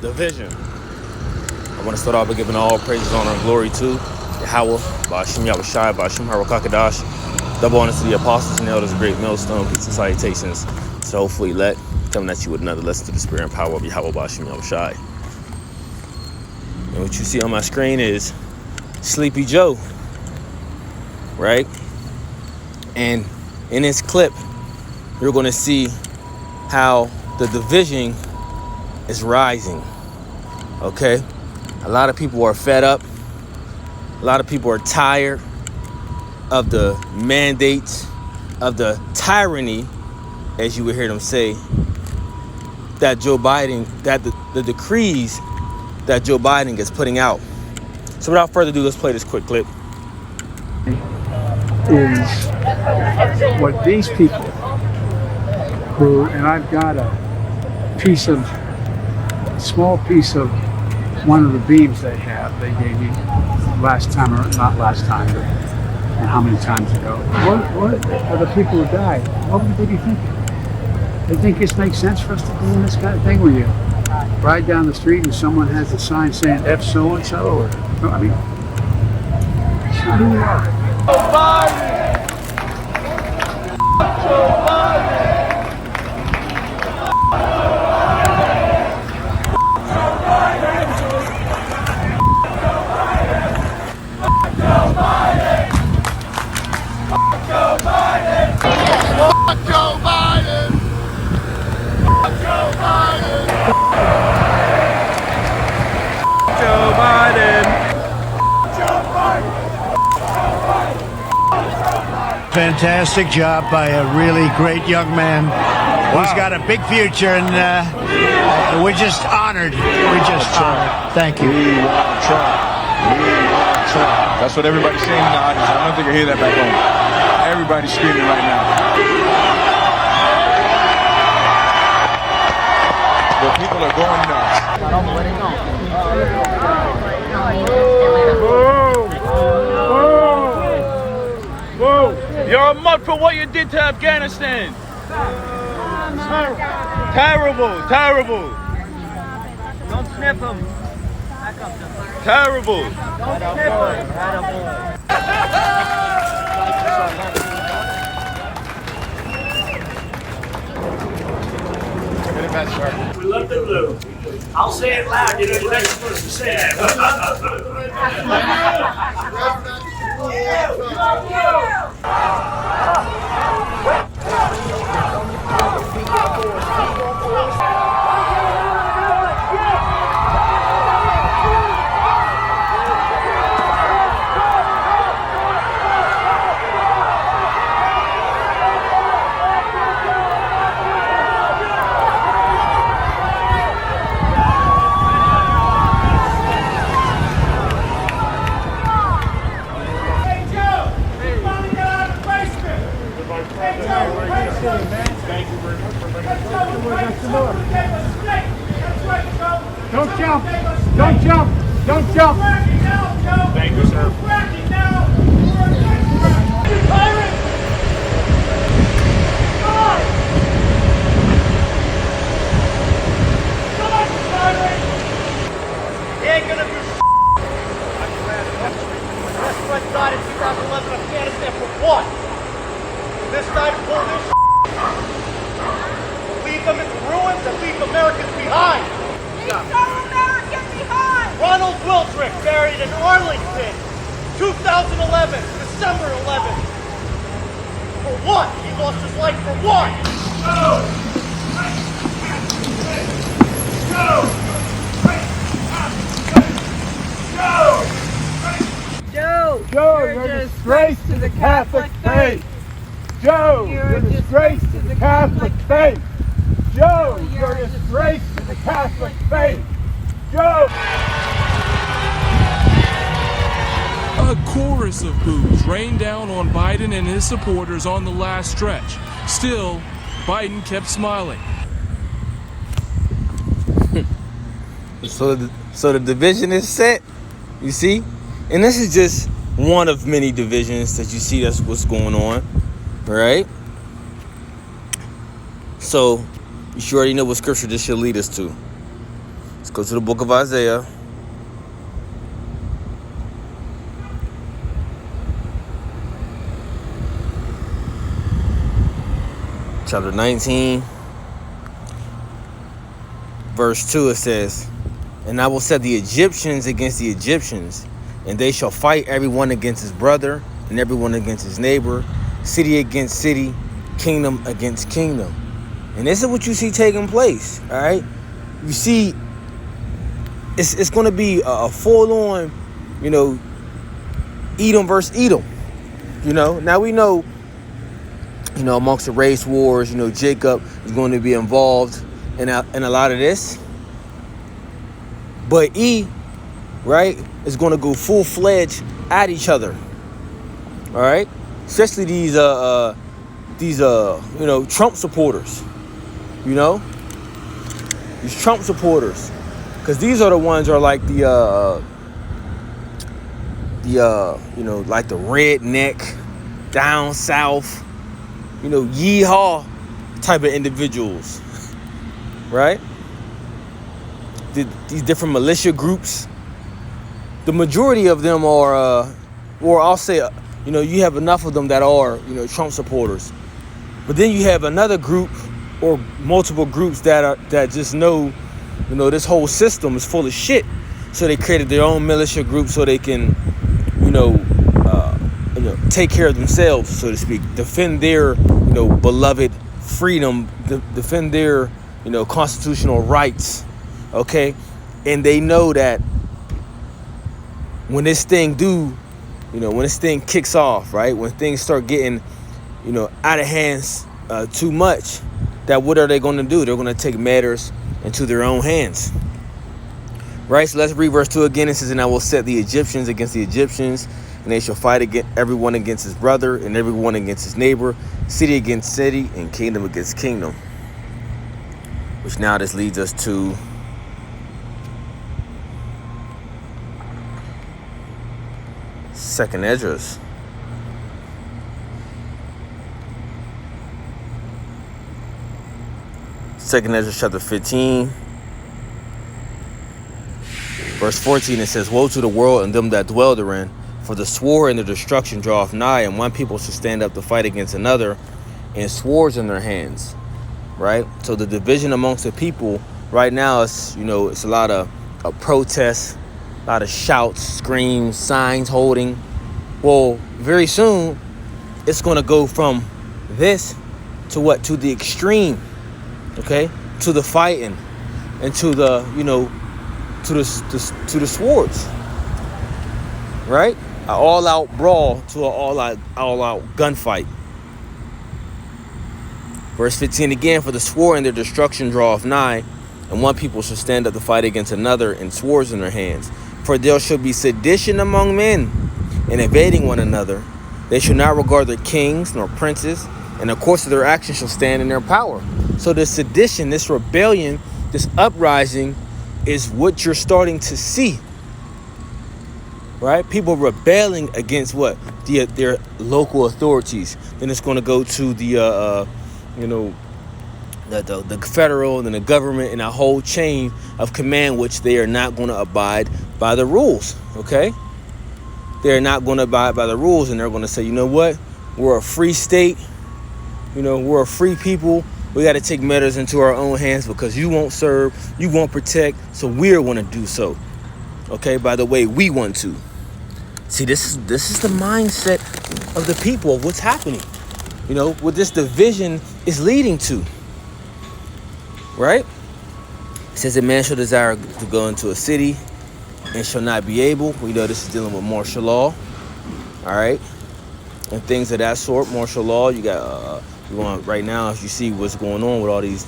division. I want to start off by giving all praises, honor, and glory to Yahweh, Ba'ashim Yahushai, Ba'ashim Harakakadash. Double honors to the apostles and elders, great millstone, peace and salutations. So hopefully coming at you with another lesson to the spirit and power of Yahweh, Ba'ashim Yahushai. And what you see on my screen is Sleepy Joe, right? And in this clip, you're going to see how the division is rising, okay? A lot of people are fed up. A lot of people are tired of the mandates, of the tyranny, as you would hear them say, that Joe Biden, that the decrees that Joe Biden is putting out. So without further ado, let's play this quick clip. Is what these people who, and I've got a small piece of one of the beams they gave me last time, or not last time, but how many times ago. What are the people who died? What would they be thinking? They think this makes sense for us to do this kind of thing where you ride down the street and someone has a sign saying F so-and-so, or, I mean, it's not who we are. Joe Biden! Joe Biden! Fantastic job by a really great young man. Wow. He's got a big future, and we're just honored. We're just honored. Thank you. We want Trump. We want Trump. That's what everybody's saying in the audience. I don't think I hear that back home. Everybody's screaming right now. The people are going nuts. You're a mud for what you did to Afghanistan. Terrible, terrible. Don't sniff him. Terrible. Don't sniff We love the blue. I'll say it loud. You know, you're not supposed to say that. Don't jump! Don't jump! Don't jump! Thank you, sir. He ain't gonna do That's what died in 2011 Afghanistan for what? This time to pull this leave them in ruins and leave Americans behind. Leave some American behind! Ronald Wildrick buried in Arlington, 2011, December 11th. For what? He lost his life for what? Joe, you're a disgrace to the Catholic faith. Joe, you're a disgrace to the Catholic faith. Joe, you're a disgrace to the Catholic faith. Joe. A chorus of boos rained down on Biden and his supporters on the last stretch. Still, Biden kept smiling. So the division is set, you see? And this is just one of many divisions that you see. That's what's going on, right? So you already know what scripture this should lead us to. Let's go to the book of Isaiah. Chapter 19, verse 2, it says, "And I will set the Egyptians against the Egyptians, and they shall fight everyone against his brother, and everyone against his neighbor, city against city, kingdom against kingdom." And this is what you see taking place, all right? You see, it's going to be a full-on, Edom versus Edom. Now we know, amongst the race wars, Jacob is going to be involved in a lot of this. But right, is going to go full-fledged at each other. All right? Especially these Trump supporters. These Trump supporters. Because these are the ones who are like the like the redneck, down south, yeehaw type of individuals, right? These different militia groups, the majority of them are, or I'll say, you have enough of them that are, Trump supporters. But then you have another group or multiple groups that just know, this whole system is full of shit. So they created their own militia group so they can, take care of themselves, so to speak, defend their, beloved freedom, defend their, constitutional rights. Okay, and they know that when this thing when this thing kicks off, right, when things start getting, out of hands too much, that what are they going to do? They're going to take matters into their own hands. Right, so let's read verse 2 again. It says, "And I will set the Egyptians against the Egyptians, and they shall fight against everyone against his brother, and everyone against his neighbor, city against city, and kingdom against kingdom." Which now this leads us to Second Esdras. Second Esdras chapter 15. Verse 14, it says, "Woe to the world and them that dwell therein, for the sword and the destruction draweth nigh, and one people shall stand up to fight against another, and swords in their hands." Right? So the division amongst the people right now is, it's a lot of protests, a lot of shouts, screams, signs holding. Well, very soon, it's going to go from this to what? To the extreme, okay? To the fighting and to the, to the swords, right? An all-out brawl to an all-out gunfight. Verse 15 again, "For the sword and their destruction draweth nigh, and one people shall stand up to fight against another, and swords in their hands. For there shall be sedition among men, and invading one another. They shall not regard their kings nor princes, and the course of their action shall stand in their power." So this sedition, this rebellion, this uprising is what you're starting to see, right? People rebelling against what? Their local authorities. Then it's going to go to the federal and then the government and a whole chain of command, which they are not going to abide by the rules, okay? They're not going to abide by the rules, and they're going to say, you know what? We're a free state. We're a free people. We got to take matters into our own hands because you won't serve, you won't protect, so we're going to do so, okay, by the way we want to. See, this is the mindset of the people, of what's happening, what this division is leading to, right? It says, "A man shall desire to go into a city and shall not be able." We know this is dealing with martial law, all right, and things of that sort. Martial law, you got right now, as you see what's going on with all these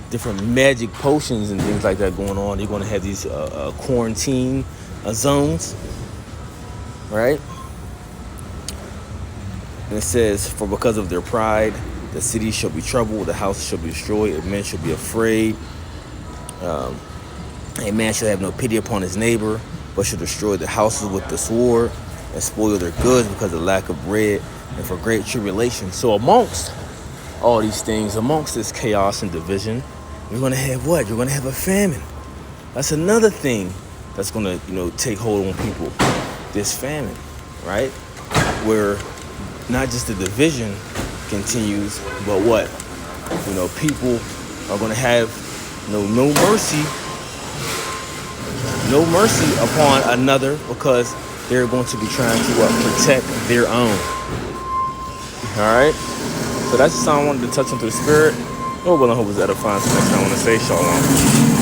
different magic potions and things like that going on. You're going to have these quarantine zones, right? And it says, "For because of their pride, the city shall be troubled, the house shall be destroyed, and men shall be afraid. A man shall have no pity upon his neighbor, but shall destroy the houses with the sword, and spoil their goods because of lack of bread, and for great tribulation." So amongst all these things, amongst this chaos and division, you're gonna have what? You're gonna have a famine. That's another thing that's gonna, take hold on people. This famine, right? Where not just the division continues, but what? People are gonna have no mercy upon another, because they're going to be trying to protect their own. All right. So that's just something I wanted to touch on through the spirit. Oh, well, I hope it's edifying. So next time I want to say shalom.